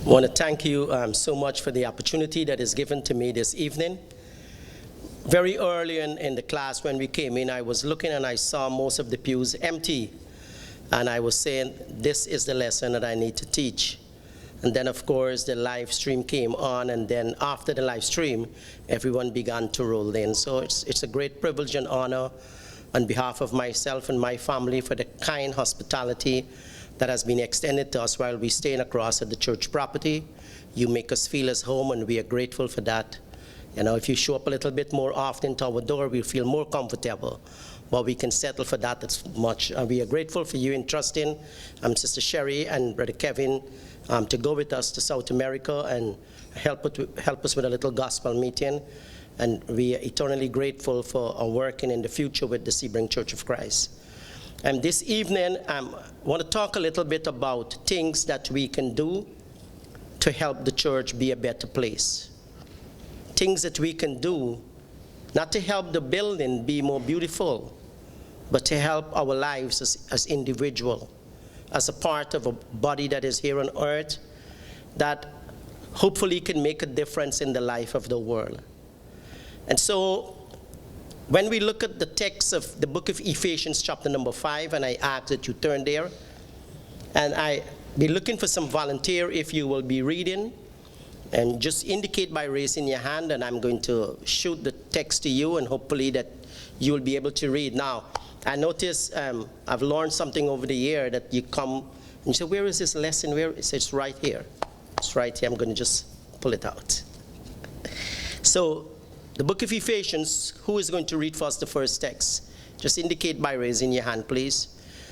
I want to thank you so much for the opportunity that is given to me this evening. Very early in the class when we came in, I was looking and I saw most of the pews empty. And I was saying, this is the lesson that I need to teach. And then, of course, the live stream came on. And then after the live stream, everyone began to roll in. So it's a great privilege and honor on behalf of myself and my family for the kind hospitality that has been extended to us while we staying across at the church property. You make us feel as home, and we are grateful for that. You know, if you show up a little bit more often to our door, we'll feel more comfortable. But we can settle for that as much. And we are grateful for you in trusting Sister Sherry and Brother Kevin to go with us to South America and help us with a little gospel meeting. And we are eternally grateful for our working in the future with the Sebring Church of Christ. And this evening, I want to talk a little bit about things that we can do to help the church be a better place. Things that we can do, not to help the building be more beautiful, but to help our lives as individuals, as a part of a body that is here on earth, that hopefully can make a difference in the life of the world. And so, when we look at the text of the book of Ephesians chapter number 5, and I ask that you turn there, and I be looking for some volunteer if you will be reading, and just indicate by raising your hand, and I'm going to shoot the text to you, and hopefully that you will be able to read. Now, I notice I've learned something over the year that you come and you say, where is this lesson? Where is it? It's right here. It's right here. I'm going to just pull it out. So, the book of Ephesians, who is going to read for us the first text? Just indicate by raising your hand, please,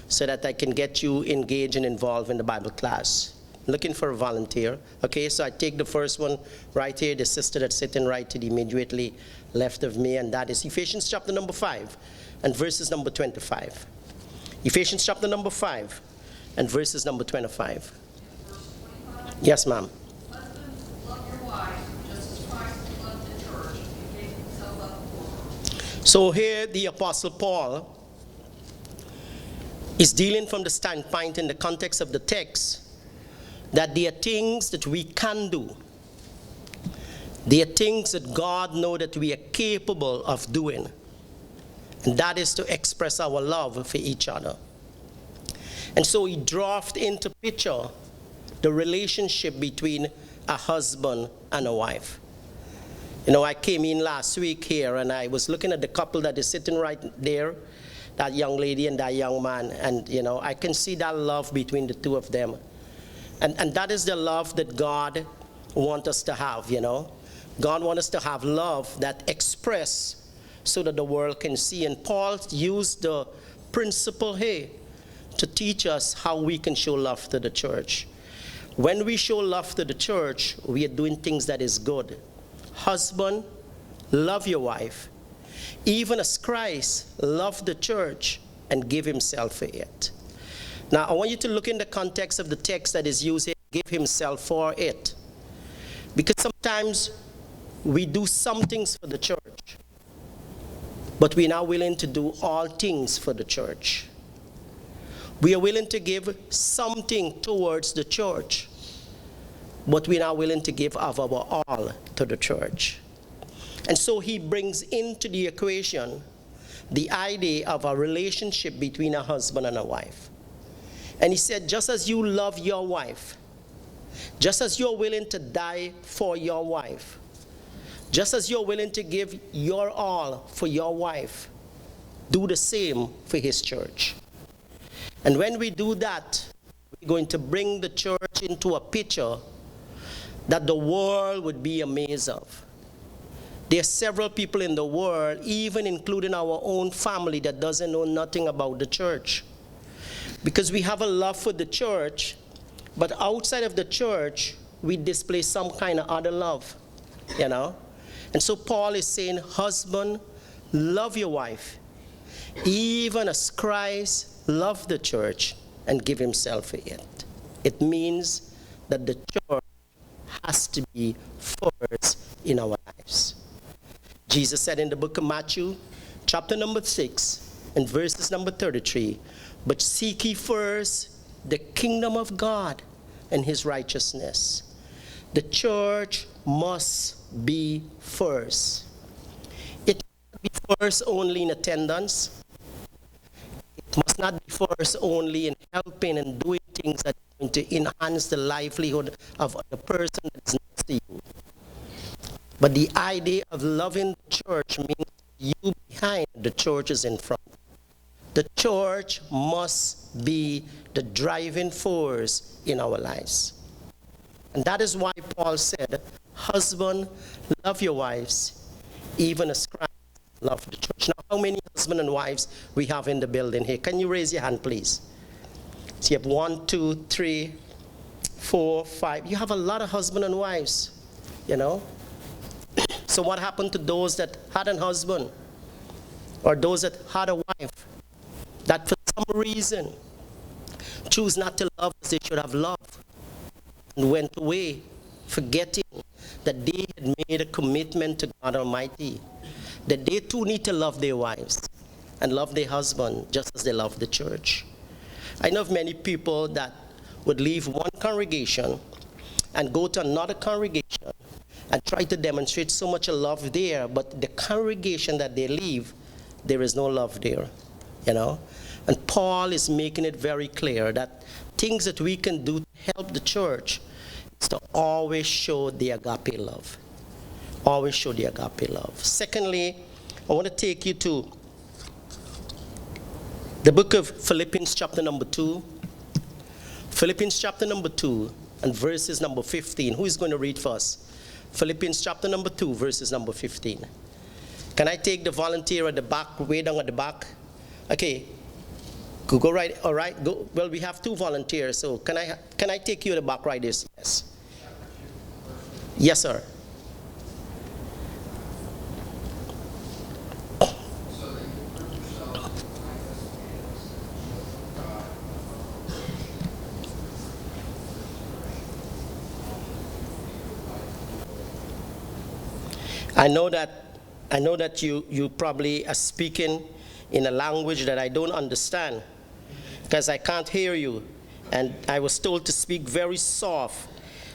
so that I can get you engaged and involved in the Bible class. Looking for a volunteer. Okay, so I take the first one right here, the sister that's sitting right to the immediately left of me, and that is Ephesians chapter number 5 and verses number 25. Ephesians chapter number 5 and verses number 25. Yes, ma'am. So here the Apostle Paul is dealing from the standpoint in the context of the text that there are things that we can do. There are things that God knows that we are capable of doing. And that is to express our love for each other. And so he drafted into picture the relationship between a husband and a wife. You know, I came in last week here and I was looking at the couple that is sitting right there, that young lady and that young man. And, you know, I can see that love between the two of them. And that is the love that God wants us to have, you know. God wants us to have love that express so that the world can see. And Paul used the principle here to teach us how we can show love to the church. When we show love to the church, we are doing things that is good. Husband, love your wife, even as Christ loved the church and gave himself for it. Now, I want you to look in the context of the text that is used here, give himself for it. Because sometimes we do some things for the church, but we're not willing to do all things for the church. We are willing to give something towards the church, but we're not willing to give of our all to the church. And so he brings into the equation the idea of a relationship between a husband and a wife. And he said, just as you love your wife, just as you're willing to die for your wife, just as you're willing to give your all for your wife, do the same for his church. And when we do that, we're going to bring the church into a picture that the world would be amazed of. There are several people in the world, even including our own family, that doesn't know nothing about the church. Because we have a love for the church, but outside of the church, we display some kind of other love, you know. And so Paul is saying, husband, love your wife, even as Christ loved the church and gave himself for it. It means that the church has to be first in our lives. Jesus said in the book of Matthew, chapter number 6, and verses number 33, but seek ye first the kingdom of God and his righteousness, The church must be first. It must be first only in attendance. It must not be first only in helping and doing things that are going to enhance the livelihood of the person that's next to you. But the idea of loving the church means you behind, the church is in front. The church must be the driving force in our lives. And that is why Paul said, husband, love your wives, even as Christ loved the church. Now, how many husband and wives we have in the building here? Can you raise your hand, please? So you have 1, 2, 3, 4, 5. You have a lot of husband and wives, you know. So what happened to those that had a husband or those that had a wife that for some reason choose not to love as they should have loved and went away, forgetting that they had made a commitment to God Almighty, that they too need to love their wives and love their husband just as they love the church. I know of many people that would leave one congregation and go to another congregation and try to demonstrate so much love there, but the congregation that they leave, there is no love there, you know. And Paul is making it very clear that things that we can do to help the church is to always show the agape love. Always show the agape love. Secondly, I want to take you to the book of Philippians chapter number 2. Philippians chapter number 2 and verses number 15. Who is going to read first? Philippians chapter number 2, verses number 15. Can I take the volunteer at the back, way down at the back? Okay. Go right, all right. Go. Well, we have 2 volunteers, so can I take you at the back right there? Yes. Yes, sir. I know that you probably are speaking in a language that I don't understand because I can't hear you, and I was told to speak very soft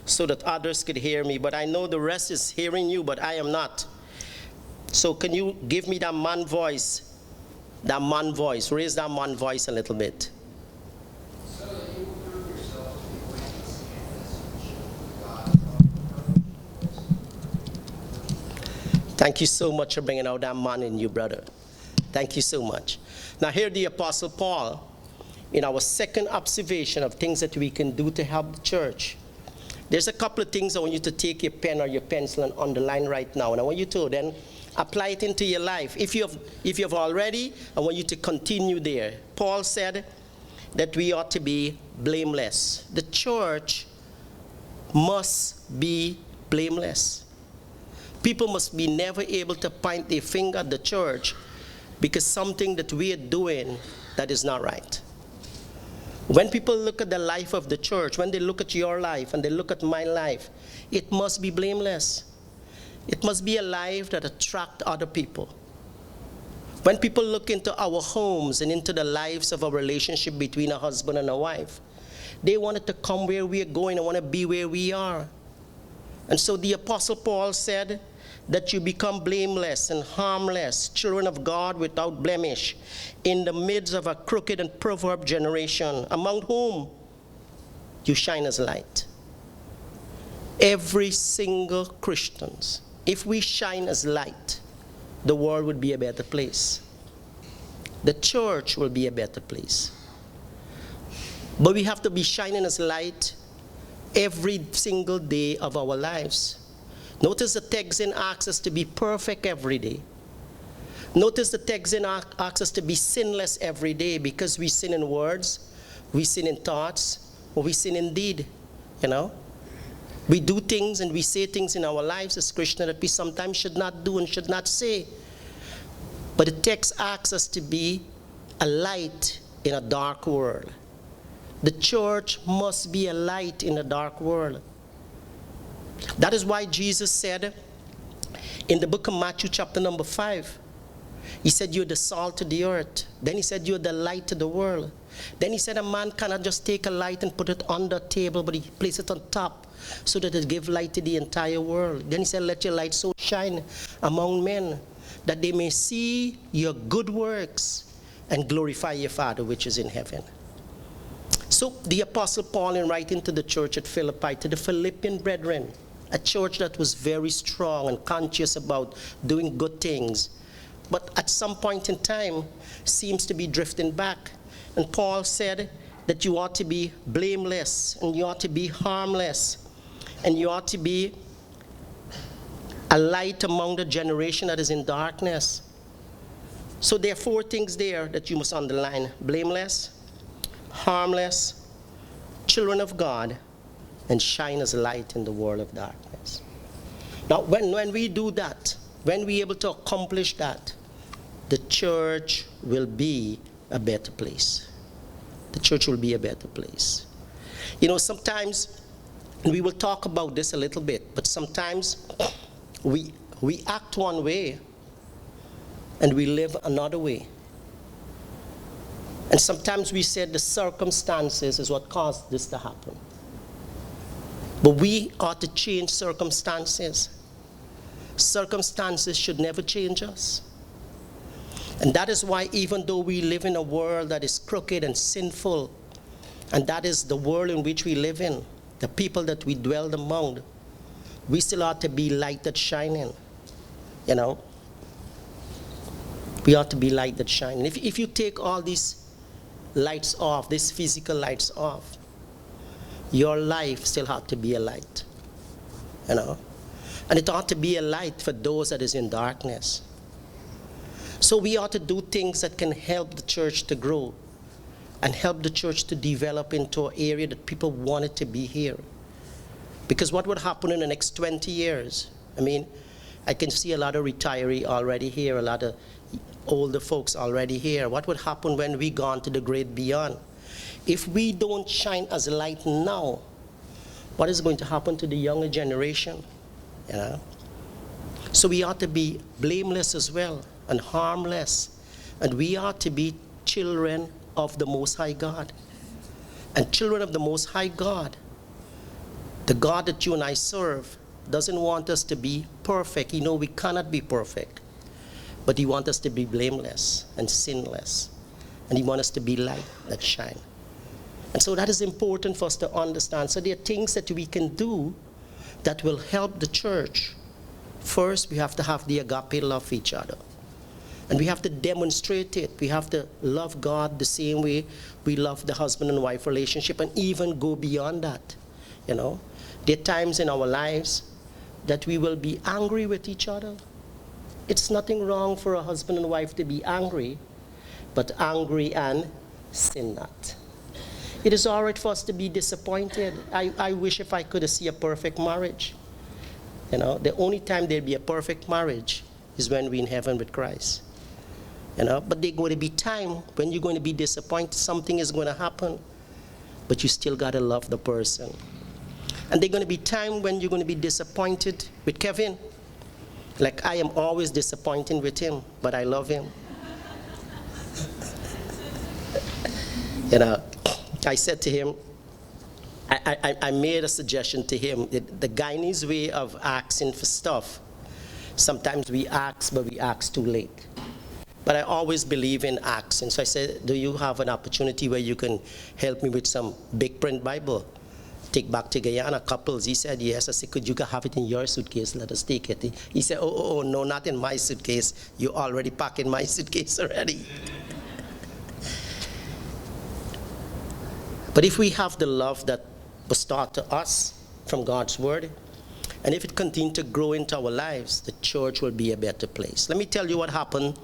so that others could hear me, but I know the rest is hearing you, but I am not. So can you give me that man voice? That man voice. Raise that man voice a little bit. Thank you so much for bringing out that man in you, brother. Thank you so much. Now here the Apostle Paul, in our second observation of things that we can do to help the church. There's a couple of things I want you to take your pen or your pencil and underline right now. And I want you to then apply it into your life. If you have already, I want you to continue there. Paul said that we ought to be blameless. The church must be blameless. People must be never able to point their finger at the church because something that we are doing that is not right. When people look at the life of the church, when they look at your life and they look at my life, it must be blameless. It must be a life that attracts other people. When people look into our homes and into the lives of a relationship between a husband and a wife, they want it to come where we are going and want to be where we are. And so the Apostle Paul said that you become blameless and harmless, children of God without blemish, in the midst of a crooked and perverse generation, among whom you shine as light. Every single Christian, if we shine as light, the world would be a better place. The church will be a better place. But we have to be shining as light every single day of our lives. Notice the text in asks us to be perfect every day. Notice the text in asks us to be sinless every day, because we sin in words, we sin in thoughts, or we sin in deed, you know. We do things and we say things in our lives as Christians that we sometimes should not do and should not say. But the text asks us to be a light in a dark world. The church must be a light in a dark world. That is why Jesus said in the book of Matthew chapter number 5, he said, you're the salt of the earth. Then he said, you're the light of the world. Then he said a man cannot just take a light and put it on the table, but he place it on top so that it give light to the entire world. Then he said, let your light so shine among men that they may see your good works and glorify your Father which is in heaven. So the Apostle Paul, in writing to the church at Philippi, to the Philippian brethren, a church that was very strong and conscious about doing good things, but at some point in time seems to be drifting back. And Paul said that you ought to be blameless, and you ought to be harmless, and you ought to be a light among the generation that is in darkness. So there are 4 things there that you must underline: blameless, harmless, children of God, and shine as a light in the world of darkness. Now, when we do that, when we're able to accomplish that, the church will be a better place. The church will be a better place. You know, sometimes, and we will talk about this a little bit, but sometimes we act one way and we live another way. And sometimes we said the circumstances is what caused this to happen. But we ought to change circumstances. Circumstances should never change us. And that is why, even though we live in a world that is crooked and sinful, and that is the world in which we live in, the people that we dwell among, we still ought to be light that's shining. You know? We ought to be light that's shining. If you take all these lights off, these physical lights off, your life still ought to be a light. You know? And it ought to be a light for those that is in darkness. So we ought to do things that can help the church to grow and help the church to develop into an area that people wanted to be here. Because what would happen in the next 20 years? I mean, I can see a lot of retiree already here, a lot of older folks already here. What would happen when we gone to the great beyond? If we don't shine as a light now, what is going to happen to the younger generation? You know? So we ought to be blameless as well and harmless. And we ought to be children of the Most High God. And children of the Most High God, the God that you and I serve, doesn't want us to be perfect. He knows we cannot be perfect. But He wants us to be blameless and sinless. And He wants us to be light that shine. And so that is important for us to understand. So there are things that we can do that will help the church. First, we have to have the agape love for each other. And we have to demonstrate it. We have to love God the same way we love the husband and wife relationship, and even go beyond that. You know, there are times in our lives that we will be angry with each other. It's nothing wrong for a husband and wife to be angry, but angry and sin not. It is all right for us to be disappointed. I wish if I could see a perfect marriage. You know, the only time there'll be a perfect marriage is when we're in heaven with Christ. You know, but there's going to be time when you're going to be disappointed. Something is going to happen, but you still got to love the person. And there's going to be time when you're going to be disappointed with Kevin. Like I am always disappointed with him, but I love him. You know, I said to him, I made a suggestion to him. The Guyanese way of asking for stuff, sometimes we ask, but we ask too late. But I always believe in asking. So I said, do you have an opportunity where you can help me with some big print Bible? Take back to Guyana, couples. He said, yes. I said, could you have it in your suitcase? Let us take it. He said, oh, no, not in my suitcase. You already packed in my suitcase already. But if we have the love that was taught to us from God's word, and if it continues to grow into our lives, the church will be a better place. Let me tell you what happened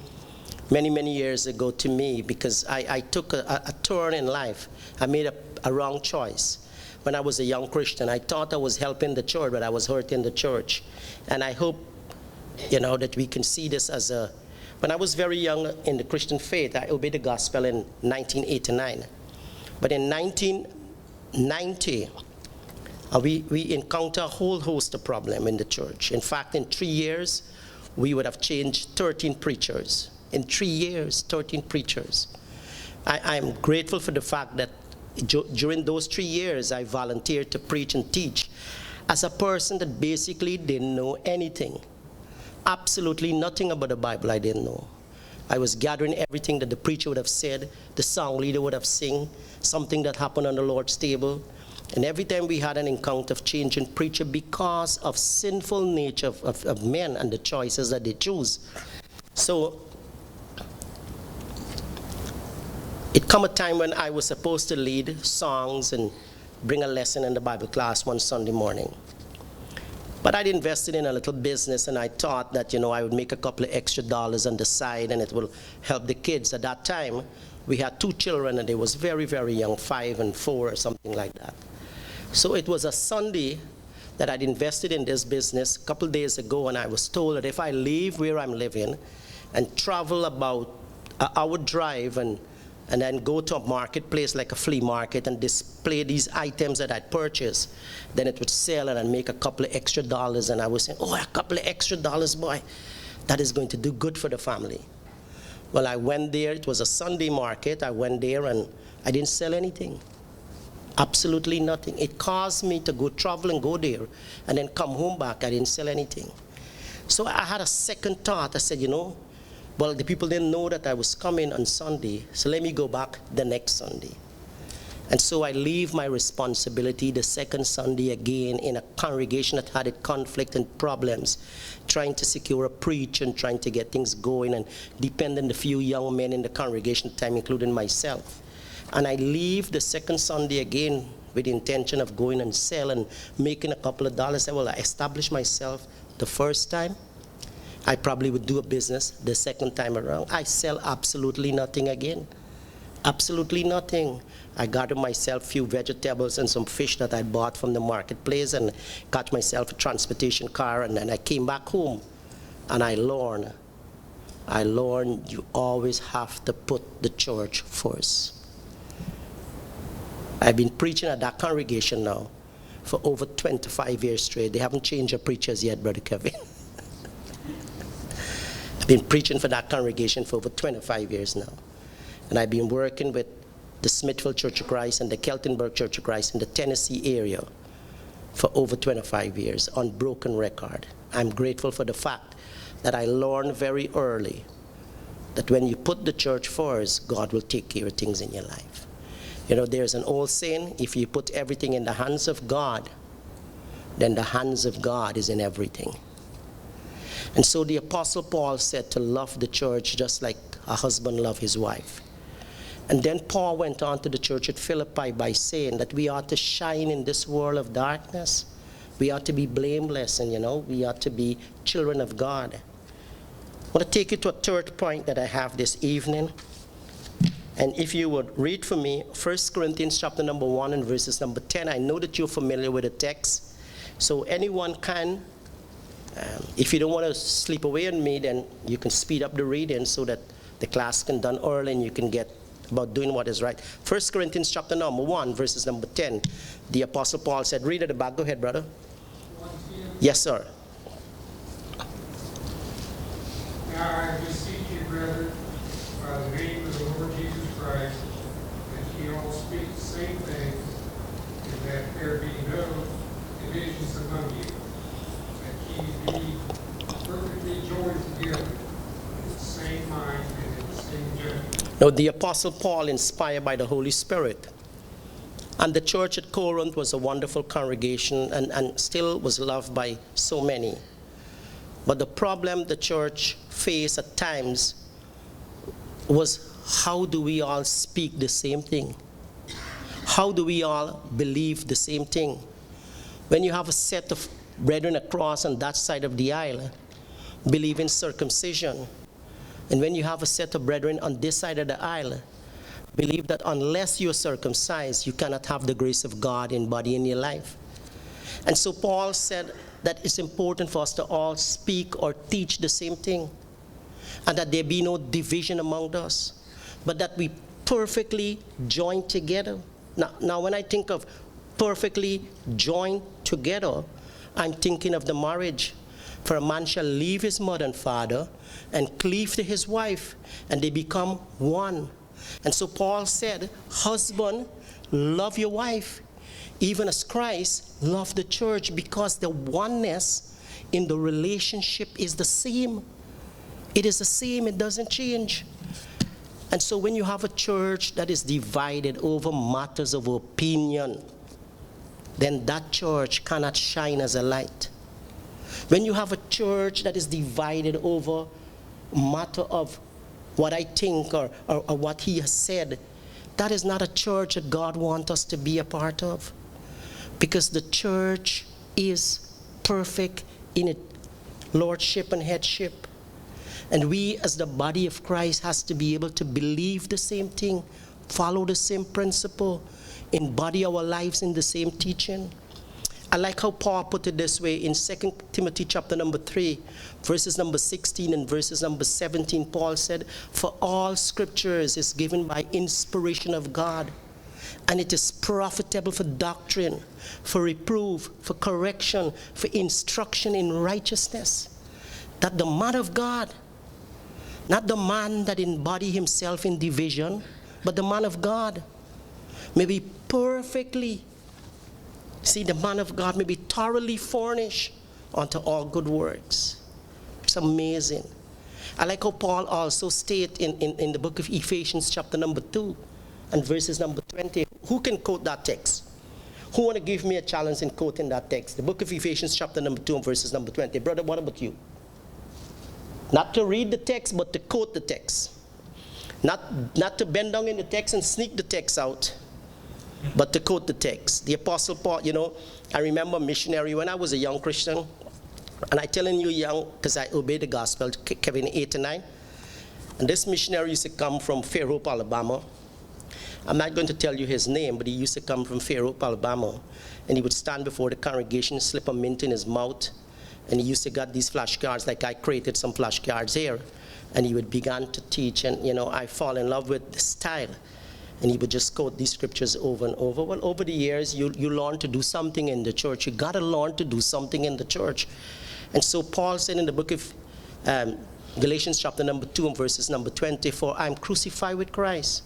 many, many years ago to me, because I took a turn in life. I made a wrong choice. When I was a young Christian, I thought I was helping the church, but I was hurting the church. And I hope, you know, that we can see this as a... When I was very young in the Christian faith, I obeyed the gospel in 1989. But in 1990, we encountered a whole host of problems in the church. In fact, in 3 years, we would have changed 13 preachers. In 3 years, 13 preachers. I'm grateful for the fact that during those 3 years, I volunteered to preach and teach as a person that basically didn't know anything. Absolutely nothing about the Bible I didn't know. I was gathering everything that the preacher would have said, the song leader would have sing, something that happened on the Lord's table. And every time we had an encounter of change in preacher because of sinful nature of men and the choices that they choose. So it come a time when I was supposed to lead songs and bring a lesson in the Bible class one Sunday morning. But I'd invested in a little business, and I thought that, I would make a couple of extra dollars on the side and it will help the kids. At that time, we had 2 children and they was very, very young, 5 and 4 or something like that. So it was a Sunday that I'd invested in this business a couple days ago, and I was told that if I leave where I'm living and travel about an hour drive and then go to a marketplace like a flea market and display these items that I'd purchased, then it would sell and I'd make a couple of extra dollars. And I was saying, a couple of extra dollars, boy, that is going to do good for the family. Well, I went there. It was a Sunday market. I went there and I didn't sell anything. Absolutely nothing. It caused me to go travel and go there and then come home back. I didn't sell anything. So I had a second thought. I said, well, the people didn't know that I was coming on Sunday, so let me go back the next Sunday. And so I leave my responsibility the second Sunday again in a congregation that had a conflict and problems, trying to secure a preach and trying to get things going and depending on the few young men in the congregation at the time, including myself. And I leave the second Sunday again with the intention of going and sell and making a couple of dollars. Well, I established myself the first time. I probably would do a business the second time around. I sell absolutely nothing again. Absolutely nothing. I got myself a few vegetables and some fish that I bought from the marketplace and got myself a transportation car, and then I came back home and I learned you always have to put the church first. I've been preaching at that congregation now for over 25 years straight. They haven't changed their preachers yet, Brother Kevin. I've been preaching for that congregation for over 25 years now. And I've been working with the Smithville Church of Christ and the Keltonburg Church of Christ in the Tennessee area for over 25 years on broken record. I'm grateful for the fact that I learned very early that when you put the church first, God will take care of things in your life. There's an old saying, if you put everything in the hands of God, then the hands of God is in everything. And so the Apostle Paul said to love the church just like a husband loves his wife. And then Paul went on to the church at Philippi by saying that we ought to shine in this world of darkness. We ought to be blameless and, we ought to be children of God. I want to take you to a third point that I have this evening. And if you would read for me 1 Corinthians chapter number 1 and verses number 10. I know that you're familiar with the text. So anyone can. If you don't want to sleep away on me, then you can speed up the reading so that the class can done early and you can get about doing what is right. 1 Corinthians chapter number 1, verses number 10. The Apostle Paul said, read at the back. Go ahead, brother. Yes, sir. Now I beseech you, brethren, by the name of the Lord Jesus Christ, that ye all speak the same thing, and that there be no divisions among you, that ye be perfectly joined together in the same mind and in the same judgment. Now, the Apostle Paul, inspired by the Holy Spirit, and the church at Corinth was a wonderful congregation and still was loved by so many. But the problem the church faced at times was, how do we all speak the same thing? How do we all believe the same thing? When you have a set of brethren across on that side of the aisle believe in circumcision, and when you have a set of brethren on this side of the aisle believe that unless you're circumcised, you cannot have the grace of God in body in your life. And so Paul said that it's important for us to all speak or teach the same thing, and that there be no division among us, but that we perfectly join together. Now when I think of perfectly joined together, I'm thinking of the marriage. For a man shall leave his mother and father and cleave to his wife, and they become one. And so Paul said, husband, love your wife, even as Christ loved the church, because the oneness in the relationship is the same. It is the same, it doesn't change. And so when you have a church that is divided over matters of opinion, then that church cannot shine as a light. When you have a church that is divided over matter of what I think or what he has said, that is not a church that God wants us to be a part of. Because the church is perfect in its lordship and headship. And we as the body of Christ has to be able to believe the same thing, follow the same principle, embody our lives in the same teaching. I like how Paul put it this way in 2 Timothy chapter number 3, verses number 16 and verses number 17. Paul said, for all scriptures is given by inspiration of God, and it is profitable for doctrine, for reproof, for correction, for instruction in righteousness. That the man of God, not the man that embody himself in division, but the man of God may be perfectly, the man of God may be thoroughly furnished unto all good works. It's amazing. I like how Paul also states in the book of Ephesians chapter number 2 and verses number 20. Who can quote that text? Who want to give me a challenge in quoting that text? The book of Ephesians chapter number 2 and verses number 20. Brother, what about you? Not to read the text, but to quote the text. Not to bend down in the text and sneak the text out, but to quote the text. The Apostle Paul, I remember missionary when I was a young Christian, and I telling you young because I obeyed the gospel, Kevin 8 and 9. And this missionary used to come from Fairhope, Alabama. I'm not going to tell you his name, but he used to come from Fairhope, Alabama. And he would stand before the congregation, slip a mint in his mouth, and he used to get these flashcards, like I created some flashcards here. And he would begin to teach, and I fall in love with the style. And he would just quote these scriptures over and over. Well, over the years, you learn to do something in the church. You got to learn to do something in the church. And so Paul said in the book of Galatians chapter number 2 and verses number 20, for I am crucified with Christ.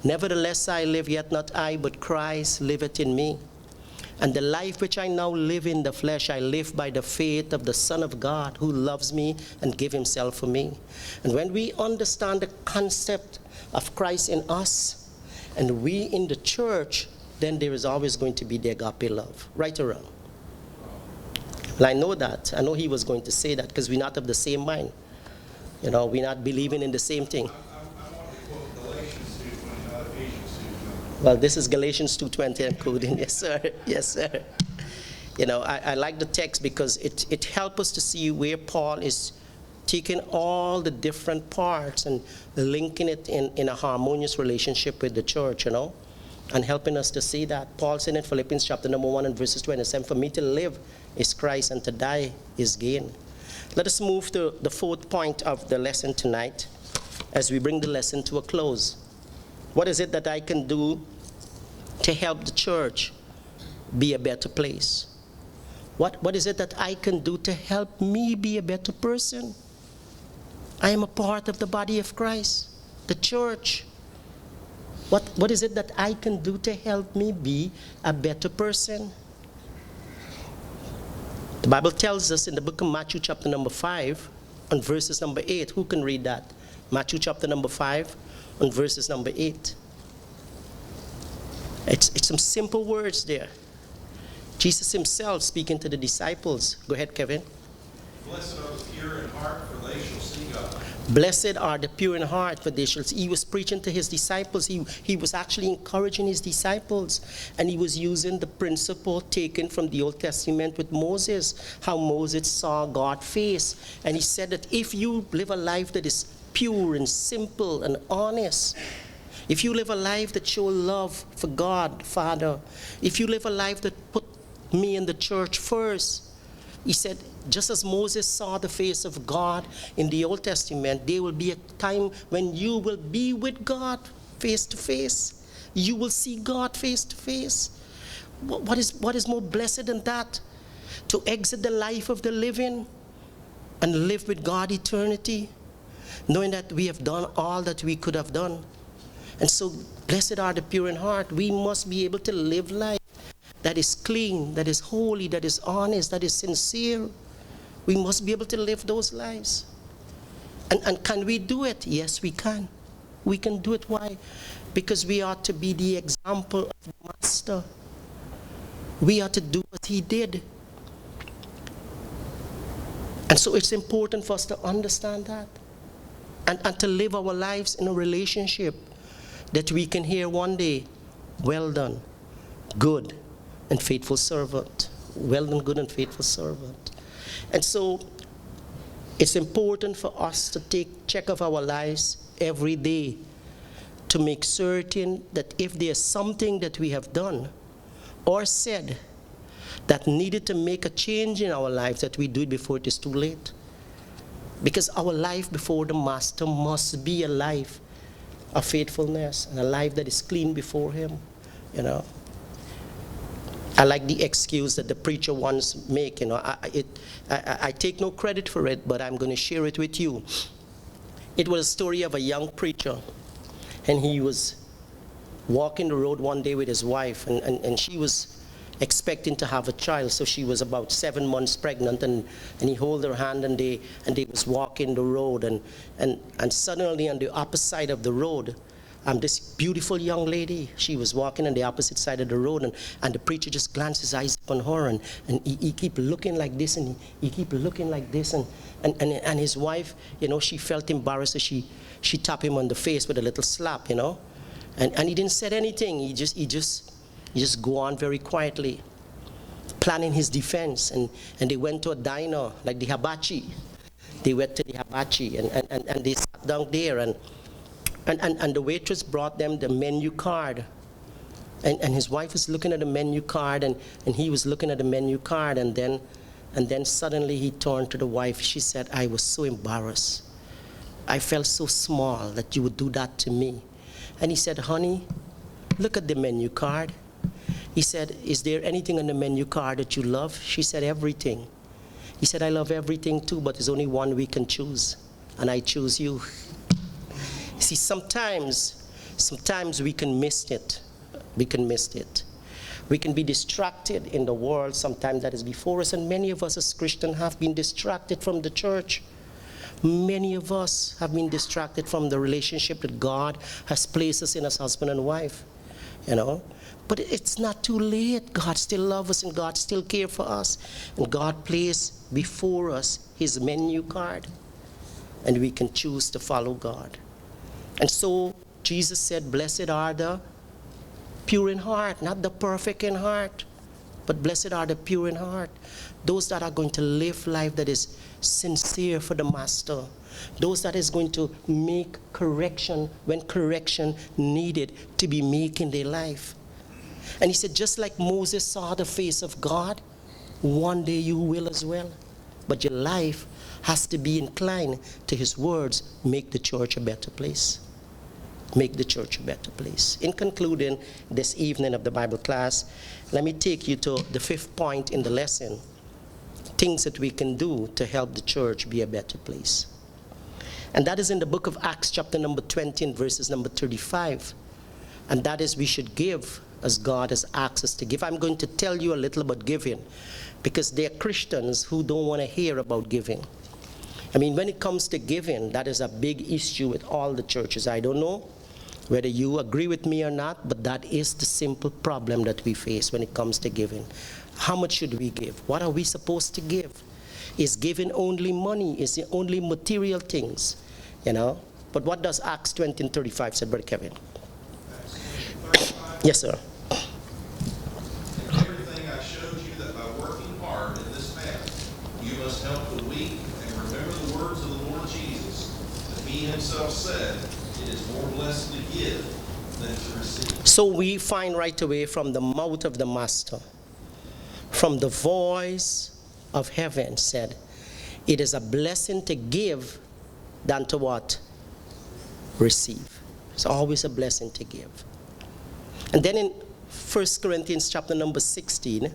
Nevertheless I live, yet not I, but Christ liveth in me. And the life which I now live in the flesh, I live by the faith of the Son of God, who loves me and gave himself for me. And when we understand the concept of Christ in us, and we in the church, then there is always going to be the agape love, right or wrong. Well, I know that. I know he was going to say that because we're not of the same mind. We're not believing in the same thing. I want to quote Galatians 2:20, not Ephesians 2:20. Well, this is Galatians 2:20 I'm quoting. Yes, sir. Yes, sir. I like the text because it helps us to see where Paul is taking all the different parts and linking it in a harmonious relationship with the church, and helping us to see that. Paul said in Philippians chapter number 1 and verses 27, for me to live is Christ and to die is gain. Let us move to the fourth point of the lesson tonight as we bring the lesson to a close. What is it that I can do to help the church be a better place? What is it that I can do to help me be a better person? I am a part of the body of Christ, the church. What is it that I can do to help me be a better person? The Bible tells us in the book of Matthew chapter number 5 and verses number 8. Who can read that? Matthew chapter number 5 and verses number 8. It's some simple words there. Jesus himself speaking to the disciples. Go ahead, Kevin. Blessed are the pure in heart, for they shall see God. Blessed are the pure in heart, for they shall see. He was preaching to his disciples. He was actually encouraging his disciples. And he was using the principle taken from the Old Testament with Moses, how Moses saw God's face. And he said that if you live a life that is pure and simple and honest, if you live a life that shows love for God, Father, if you live a life that put me and the church first, he said, just as Moses saw the face of God in the Old Testament, there will be a time when you will be with God face to face. You will see God face to face. What is more blessed than that? To exit the life of the living and live with God eternity, knowing that we have done all that we could have done. And so, blessed are the pure in heart. We must be able to live life that is clean, that is holy, that is honest, that is sincere. We must be able to live those lives. And can we do it? Yes, we can. We can do it. Why? Because we are to be the example of the Master. We are to do what he did. And so it's important for us to understand that. And to live our lives in a relationship that we can hear one day, well done, good and faithful servant. Well done, good and faithful servant. And so it's important for us to take check of our lives every day to make certain that if there's something that we have done or said that needed to make a change in our lives, that we do it before it is too late. Because our life before the Master must be a life of faithfulness and a life that is clean before him, you know. I like the excuse that the preacher once make, you know. I take no credit for it, but I'm going to share it with you. It was a story of a young preacher, and he was walking the road one day with his wife, and she was expecting to have a child. So she was about 7 months pregnant, and he held her hand, and they was walking the road, and suddenly on the opposite side of the road, this beautiful young lady, she was walking on the opposite side of the road, and the preacher just glanced his eyes upon her, and he keep looking like this, and he keep looking like this, and his wife, you know, she felt embarrassed, so she tapped him on the face with a little slap, you know, and he didn't say anything. He just go on very quietly, planning his defense, and they went to a diner like the Hibachi. They went to the Hibachi, and they sat down there, and the waitress brought them the menu card, and his wife was looking at the menu card, and he was looking at the menu card, and then suddenly he turned to the wife. She said, "I was so embarrassed. I felt so small that you would do that to me." And he said, "Honey, look at the menu card." He said, "Is there anything on the menu card that you love?" She said, "Everything." He said, "I love everything too, but there's only one we can choose, and I choose you." See, sometimes we can miss it. We can miss it. We can be distracted in the world sometimes that is before us, and many of us as Christians have been distracted from the church. Many of us have been distracted from the relationship that God has placed us in as husband and wife, you know. But it's not too late. God still loves us, and God still cares for us. And God placed before us his menu card, and we can choose to follow God. And so Jesus said, "Blessed are the pure in heart," not the perfect in heart, but blessed are the pure in heart. Those that are going to live life that is sincere for the Master. Those that is going to make correction when correction needed to be made in their life. And he said, just like Moses saw the face of God, one day you will as well. But your life has to be inclined to his words, make the church a better place. Make the church a better place. In concluding this evening of the Bible class, let me take you to the 5th point in the lesson. Things that we can do to help the church be a better place. And that is in the book of Acts chapter number 20 and verses number 35. And that is, we should give as God has asked us to give. I'm going to tell you a little about giving, because there are Christians who don't want to hear about giving. I mean, when it comes to giving, that is a big issue with all the churches. I don't know whether you agree with me or not, but that is the simple problem that we face when it comes to giving. How much should we give? What are we supposed to give? Is giving only money? Is it only material things? You know? But what does Acts 20 and 35 say, Brother Kevin? Yes, sir. In everything I showed you that by working hard in this matter, you must help the weak, and remember the words of the Lord Jesus, that he himself said, it is more blessed to give than to receive. So we find right away from the mouth of the Master, from the voice of heaven said, it is a blessing to give than to what? Receive. It's always a blessing to give. And then in 1 Corinthians chapter number 16,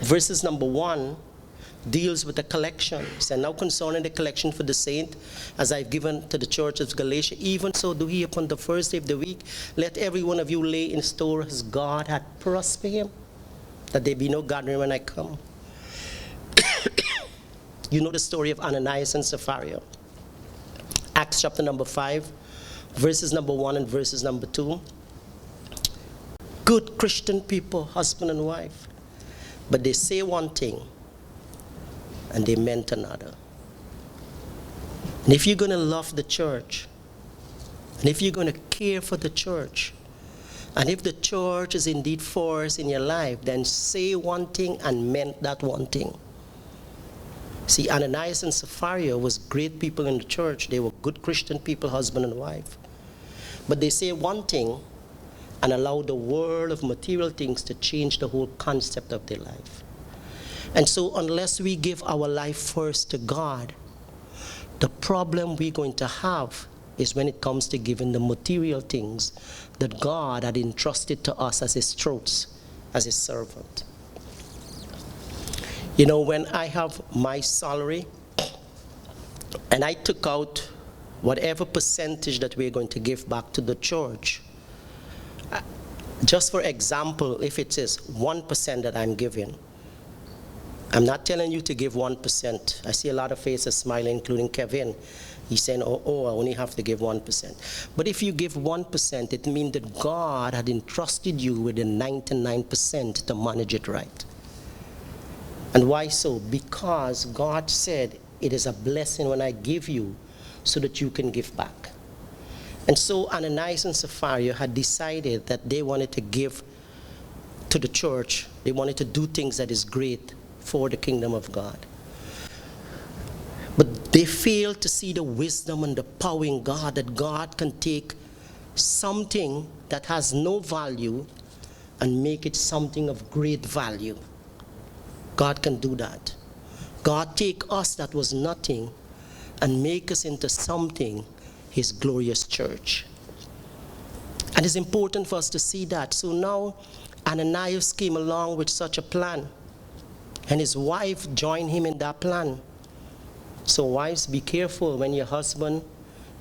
verses number 1, deals with the collection. He said, now concerning the collection for the saint, as I've given to the church of Galatia, even so do he upon the first day of the week. Let every one of you lay in store as God hath prospered him, that there be no gathering when I come. You know the story of Ananias and Sapphira. Acts chapter number 5, verses number 1 and verses number 2. Good Christian people, husband and wife. But they say one thing, and they meant another. And if you're going to love the church, and if you're going to care for the church, and if the church is indeed force in your life, then say one thing and meant that one thing. See, Ananias and Sapphira was great people in the church. They were good Christian people, husband and wife. But they say one thing and allow the world of material things to change the whole concept of their life. And so unless we give our life first to God, the problem we're going to have is when it comes to giving the material things that God had entrusted to us as his troops, as his servant. You know, when I have my salary and I took out whatever percentage that we're going to give back to the church, just for example, if it is 1% that I'm giving, I'm not telling you to give 1%. I see a lot of faces smiling, including Kevin. He's saying, oh, I only have to give 1%. But if you give 1%, it means that God had entrusted you with the 99% to manage it right. And why so? Because God said, it is a blessing when I give you so that you can give back. And so Ananias and Sapphira had decided that they wanted to give to the church. They wanted to do things that is great for the kingdom of God. But they failed to see the wisdom and the power in God, that God can take something that has no value and make it something of great value. God can do that. God take us that was nothing and make us into something, his glorious church. And it's important for us to see that. So now Ananias came along with such a plan, and his wife joined him in that plan. So wives, be careful when your husband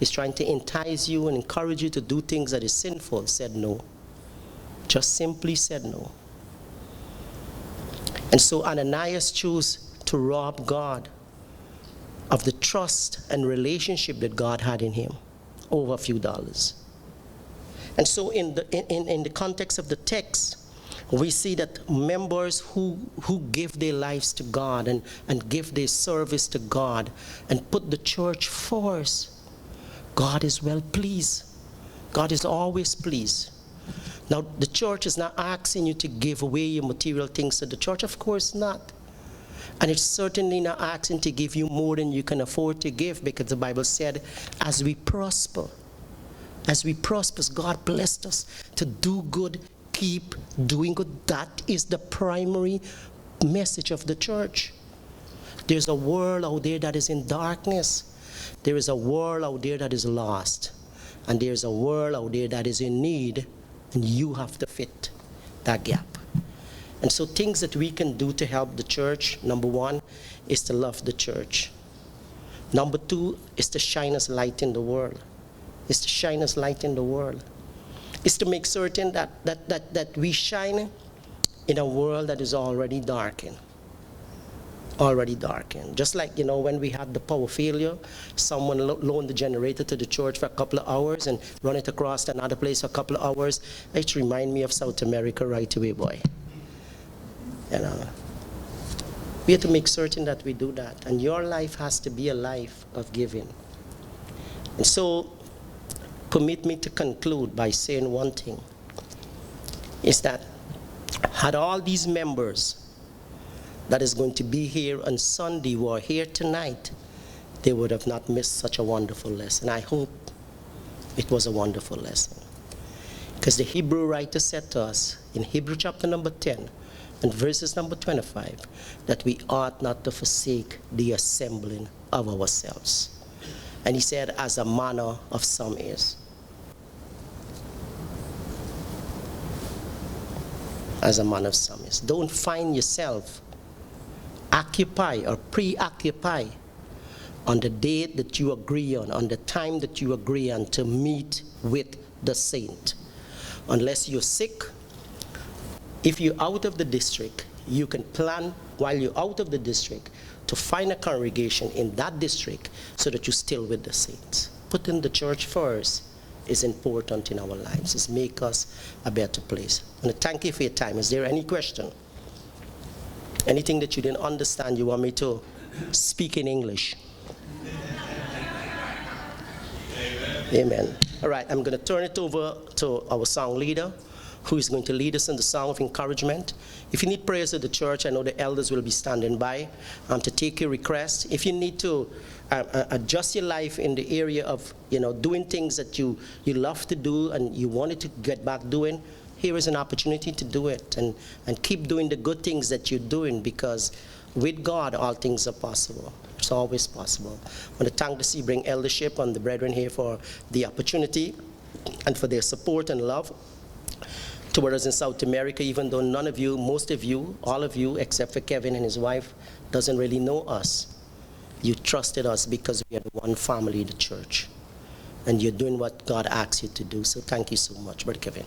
is trying to entice you and encourage you to do things that is sinful. Said no. Just simply said no. And so Ananias chose to rob God of the trust and relationship that God had in him over a few dollars. And so in the context of the text, we see that members who give their lives to God and give their service to God and put the church first, God is well pleased. God is always pleased. Now, the church is not asking you to give away your material things to the church. Of course not. And it's certainly not asking to give you more than you can afford to give, because the Bible said, as we prosper, God blessed us to do good, keep doing good. That is the primary message of the church. There's a world out there that is in darkness. There is a world out there that is lost. And there's a world out there that is in need, and you have to fit that gap. And so things that we can do to help the church, number one, is to love the church. Number two is to shine as light in the world. It's to shine as light in the world. It's to make certain that we shine in a world that is already darkened. Already darkened. Just like, when we had the power failure, someone loaned the generator to the church for a couple of hours and run it across to another place for a couple of hours. It reminds me of South America right away, boy. We have to make certain that we do that. And your life has to be a life of giving. And so, permit me to conclude by saying one thing, is that had all these members that is going to be here on Sunday were here tonight, they would have not missed such a wonderful lesson. I hope it was a wonderful lesson. Because the Hebrew writer said to us in Hebrew chapter number 10 and verses number 25 that we ought not to forsake the assembling of ourselves. And he said, as a manner of some is. As a manner of some is. Don't find yourself occupy or preoccupy on the date that you agree on the time that you agree on to meet with the saint. Unless you're sick, if you're out of the district, you can plan while you're out of the district to find a congregation in that district so that you're still with the saints. Putting the church first is important in our lives. It's make us a better place. I want to thank you for your time. Is there any question? Anything that you didn't understand, you want me to speak in English? Amen. All right, I'm going to turn it over to our song leader, who is going to lead us in the song of encouragement. If you need prayers at the church, I know the elders will be standing by to take your requests. If you need to adjust your life in the area of doing things that you love to do and you wanted to get back doing, here is an opportunity to do it and keep doing the good things that you're doing, because with God all things are possible. It's always possible. I want to thank the Sebring eldership and the brethren here for the opportunity and for their support and love toward us in South America, even though none of you, most of you, all of you, except for Kevin and his wife, doesn't really know us. You trusted us because we are the one family, the church. And you're doing what God asks you to do. So thank you so much, Brother Kevin.